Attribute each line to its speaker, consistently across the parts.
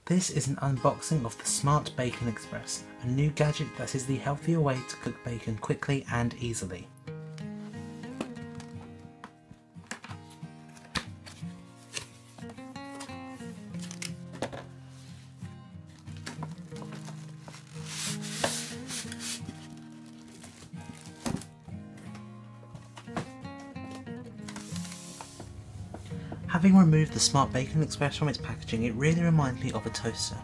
Speaker 1: This is an unboxing of the Smart Bacon Express, a new gadget that is the healthier way to cook bacon quickly and easily. Having removed the Smart Bacon Express from its packaging, it really reminds me of a toaster,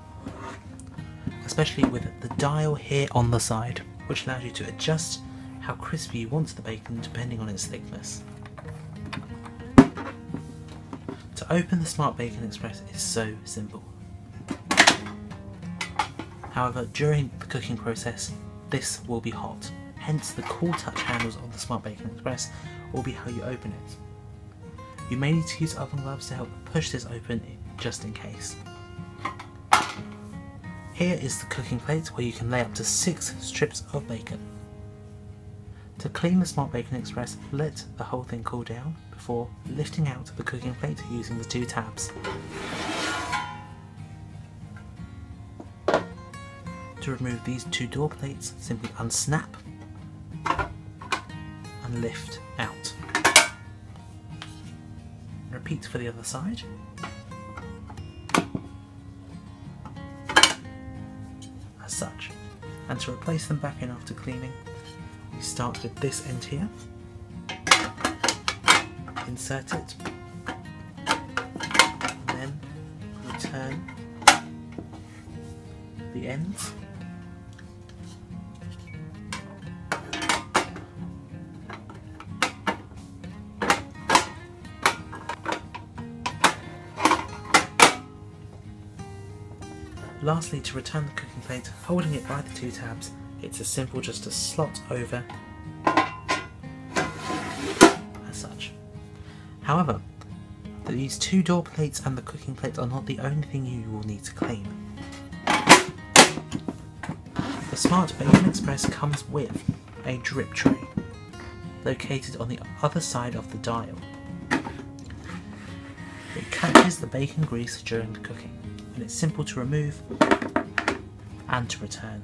Speaker 1: especially with the dial here on the side, which allows you to adjust how crispy you want the bacon depending on its thickness. To open the Smart Bacon Express is so simple. However, during the cooking process, this will be hot, hence the cool touch handles on the Smart Bacon Express will be how you open it. You may need to use oven gloves to help push this open just in case. Here is the cooking plate where you can lay up to 6 strips of bacon. To clean the Smart Bacon Express, let the whole thing cool down before lifting out the cooking plate using the 2 tabs. To remove these 2 door plates, simply unsnap and lift out. Repeat for the other side. As such. And to replace them back in after cleaning, we start with this end here. Insert it. And then return the ends. Lastly, to return the cooking plate, holding it by the 2 tabs, it's as simple just to slot over as such. However, these 2 door plates and the cooking plate are not the only thing you will need to clean. The Smart Bacon Express comes with a drip tray, located on the other side of the dial. It catches the bacon grease during the cooking, and it's simple to remove and to return.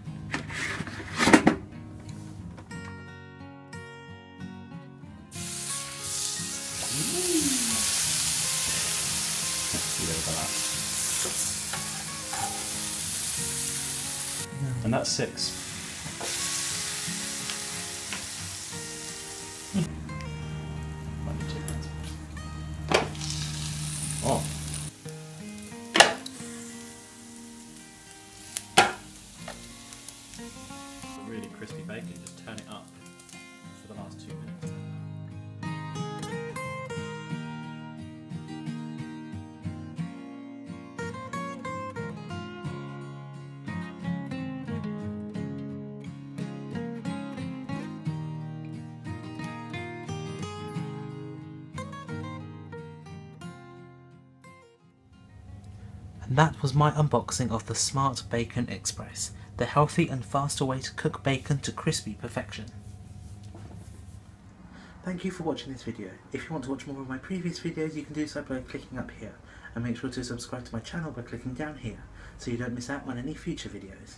Speaker 2: And that's 6. Oh. Really crispy bacon, just turn it up for the last 2 minutes.
Speaker 1: And that was my unboxing of the Smart Bacon Express, the healthy and faster way to cook bacon to crispy perfection. Thank you for watching this video. If you want to watch more of my previous videos, you can do so by clicking up here, and make sure to subscribe to my channel by clicking down here, so you don't miss out on any future videos.